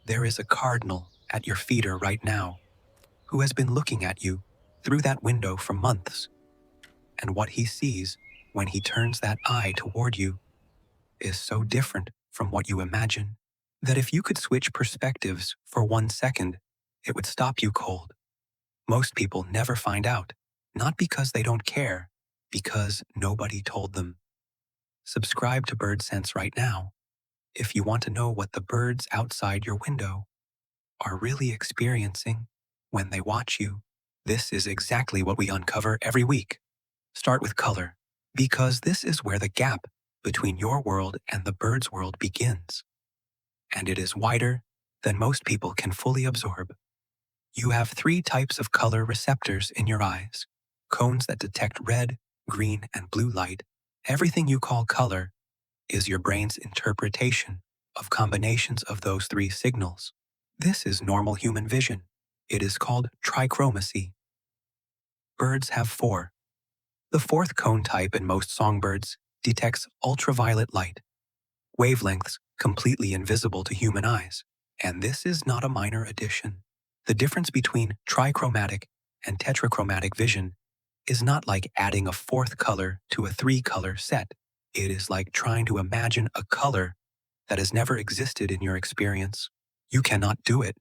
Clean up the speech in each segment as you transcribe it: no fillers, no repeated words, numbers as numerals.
There is a cardinal at your feeder right now who has been looking at you through that window for months, and what he sees when he turns that eye toward you is so different from what you imagine that if you could switch perspectives for 1 second, it would stop you cold. Most people never find out, not because they don't care, because nobody told them. Subscribe to Bird Sense right now if you want to know what the birds outside your window are really experiencing when they watch you. This is exactly what we uncover every week. Start with color, because this is where the gap between your world and the bird's world begins, and it is wider than most people can fully absorb. You have 3 types of color receptors in your eyes: cones that detect red, green, and blue light. Everything you call color is your brain's interpretation of combinations of those 3 signals. This is normal human vision. It is called trichromacy. Birds have 4. The 4th cone type in most songbirds detects ultraviolet light, wavelengths completely invisible to human eyes. And this is not a minor addition. The difference between trichromatic and tetrachromatic vision is not like adding a 4th color to a 3-color set. It is like trying to imagine a color that has never existed in your experience. You cannot do it.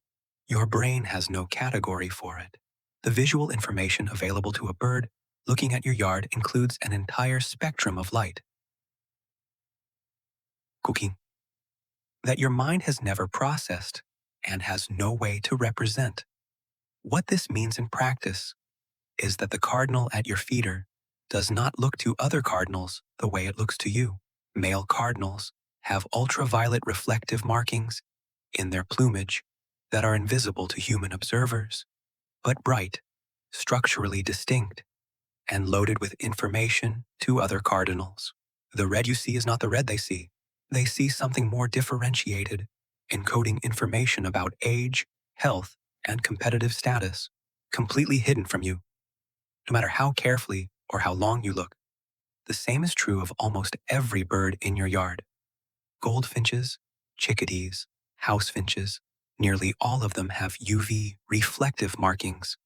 Your brain has no category for it. The visual information available to a bird looking at your yard includes an entire spectrum of light, cooking, that your mind has never processed and has no way to represent. What this means in practice is that the cardinal at your feeder does not look to other cardinals the way it looks to you. Male cardinals have ultraviolet reflective markings in their plumage that are invisible to human observers, but bright, structurally distinct, and loaded with information to other cardinals. The red you see is not the red they see. They see something more differentiated, encoding information about age, health, and competitive status, completely hidden from you, no matter how carefully or how long you look. The same is true of almost every bird in your yard. Goldfinches, chickadees, housefinches, nearly all of them have UV reflective markings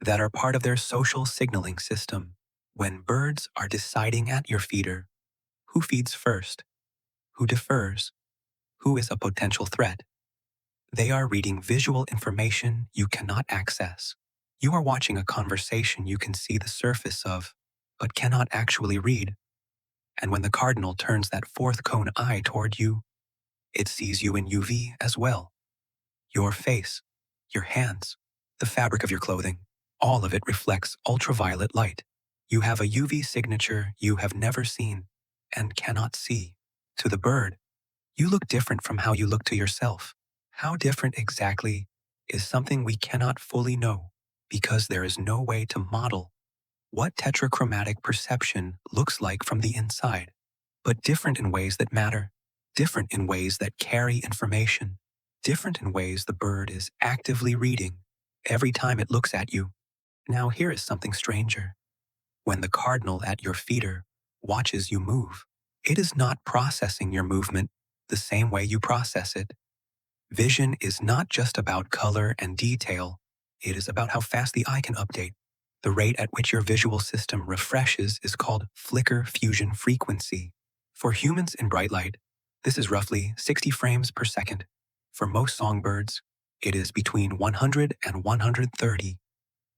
that are part of their social signaling system. When birds are deciding at your feeder who feeds first, who defers, who is a potential threat, they are reading visual information you cannot access. You are watching a conversation you can see the surface of, but cannot actually read. And when the cardinal turns that 4th cone eye toward you, it sees you in UV as well. Your face, your hands, the fabric of your clothing, all of it reflects ultraviolet light. You have a UV signature you have never seen and cannot see. To the bird, you look different from how you look to yourself. How different exactly is something we cannot fully know because there is no way to model what tetrachromatic perception looks like from the inside, but different in ways that matter, different in ways that carry information, different in ways the bird is actively reading every time it looks at you. Now here is something stranger. When the cardinal at your feeder watches you move, it is not processing your movement the same way you process it. Vision is not just about color and detail, it is about how fast the eye can update. The rate at which your visual system refreshes is called flicker fusion frequency. For humans in bright light, this is roughly 60 frames per second. For most songbirds, it is between 100 and 130.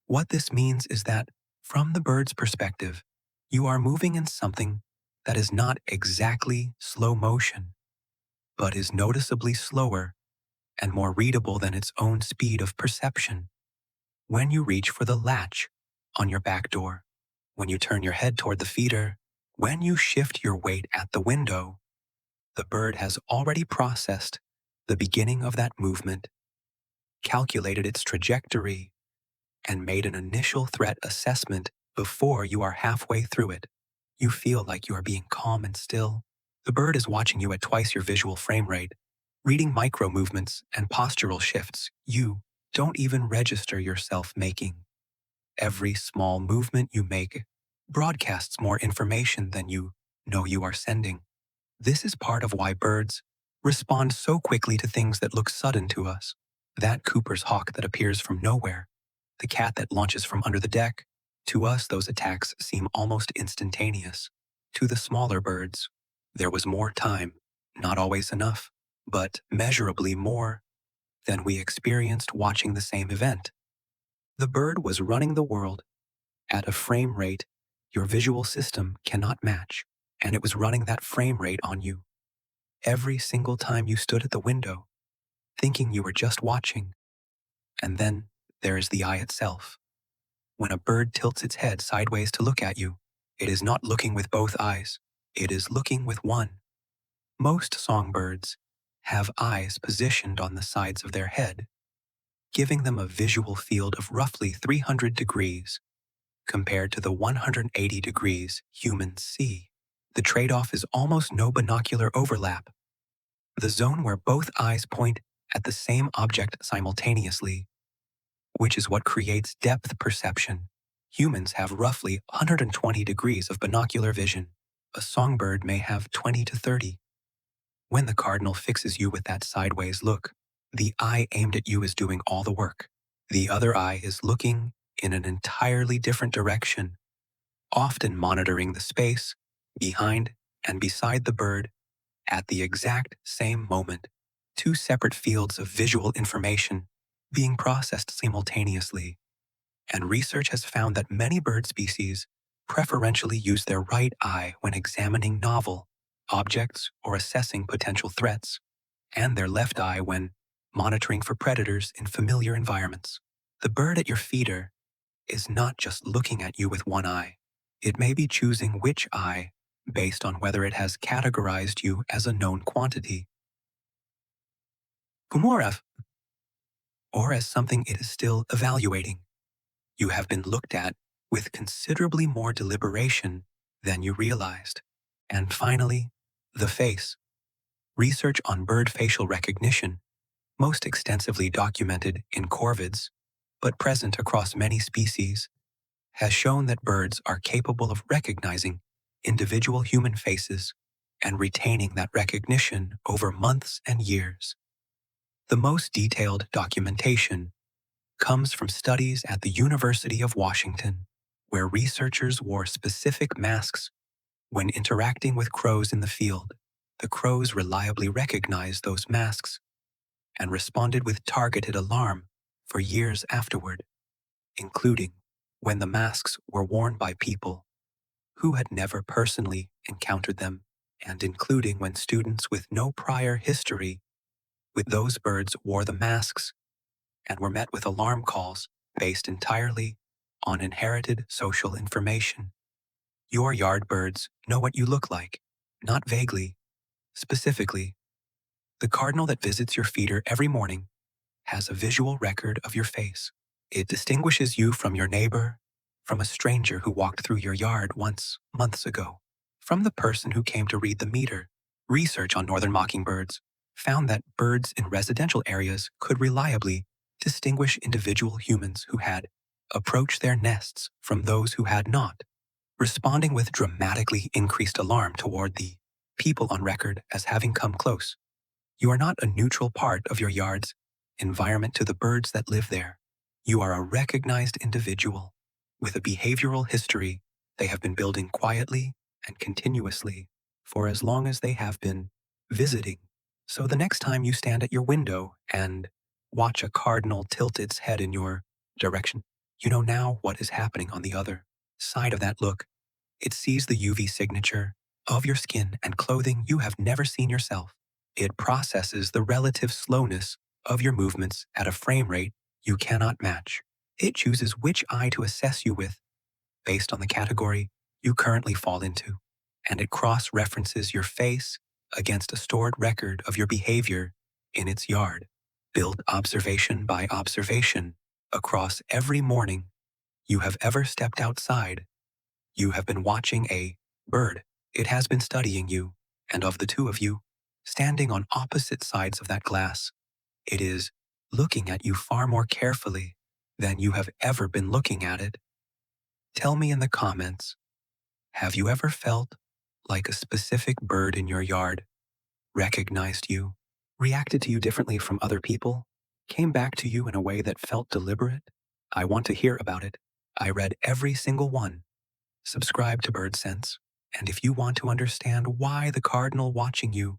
What this means is that, from the bird's perspective, you are moving in something that is not exactly slow motion, but is noticeably slower and more readable than its own speed of perception. When you reach for the latch on your back door, when you turn your head toward the feeder, when you shift your weight at the window, the bird has already processed the beginning of that movement, calculated its trajectory, and made an initial threat assessment before you are halfway through it. You feel like you are being calm and still. The bird is watching you at twice your visual frame rate, reading micro movements and postural shifts you don't even register yourself making. Every small movement you make broadcasts more information than you know you are sending. This is part of why birds respond so quickly to things that look sudden to us. That Cooper's hawk that appears from nowhere, the cat that launches from under the deck. To us, those attacks seem almost instantaneous. To the smaller birds, there was more time, not always enough, but measurably more than we experienced watching the same event. The bird was running the world at a frame rate your visual system cannot match, and it was running that frame rate on you every single time you stood at the window, thinking you were just watching. And then there is the eye itself. When a bird tilts its head sideways to look at you, it is not looking with both eyes, it is looking with one. Most songbirds have eyes positioned on the sides of their head, giving them a visual field of roughly 300 degrees compared to the 180 degrees humans see. The trade-off is almost no binocular overlap. The zone where both eyes point at the same object simultaneously, which is what creates depth perception. Humans have roughly 120 degrees of binocular vision. A songbird may have 20 to 30. When the cardinal fixes you with that sideways look, the eye aimed at you is doing all the work. The other eye is looking in an entirely different direction, often monitoring the space behind and beside the bird at the exact same moment. Two separate fields of visual information being processed simultaneously. And research has found that many bird species preferentially use their right eye when examining novel objects or assessing potential threats, and their left eye when monitoring for predators in familiar environments. The bird at your feeder is not just looking at you with one eye. It may be choosing which eye based on whether it has categorized you as a known quantity, Kumoraf, or as something it is still evaluating. You have been looked at with considerably more deliberation than you realized. And finally, the face. Research on bird facial recognition, most extensively documented in corvids, but present across many species, has shown that birds are capable of recognizing individual human faces and retaining that recognition over months and years. The most detailed documentation comes from studies at the University of Washington, where researchers wore specific masks when interacting with crows in the field. The crows reliably recognized those masks and responded with targeted alarm for years afterward, including when the masks were worn by people who had never personally encountered them, and including when students with no prior history with those birds wore the masks and were met with alarm calls based entirely on inherited social information. Your yard birds know what you look like, not vaguely, specifically. The cardinal that visits your feeder every morning has a visual record of your face. It distinguishes you from your neighbor, from a stranger who walked through your yard once, months ago, from the person who came to read the meter. Research on northern mockingbirds found that birds in residential areas could reliably distinguish individual humans who had approached their nests from those who had not, responding with dramatically increased alarm toward the people on record as having come close. You are not a neutral part of your yard's environment to the birds that live there. You are a recognized individual with a behavioral history they have been building quietly and continuously for as long as they have been visiting. So the next time you stand at your window and watch a cardinal tilt its head in your direction, you know now what is happening on the other side of that look. It sees the UV signature of your skin and clothing you have never seen yourself. It processes the relative slowness of your movements at a frame rate you cannot match. It chooses which eye to assess you with based on the category you currently fall into, and it cross-references your face against a stored record of your behavior in its yard, built observation by observation across every morning you have ever stepped outside. You have been watching a bird. It has been studying you, and of the two of you, standing on opposite sides of that glass, it is looking at you far more carefully than you have ever been looking at it. Tell me in the comments, have you ever felt like a specific bird in your yard recognized you, reacted to you differently from other people, came back to you in a way that felt deliberate? I want to hear about it. I read every single one. Subscribe to Bird Sense. And if you want to understand why the cardinal watching you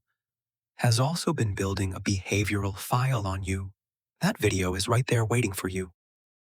has also been building a behavioral file on you, that video is right there waiting for you.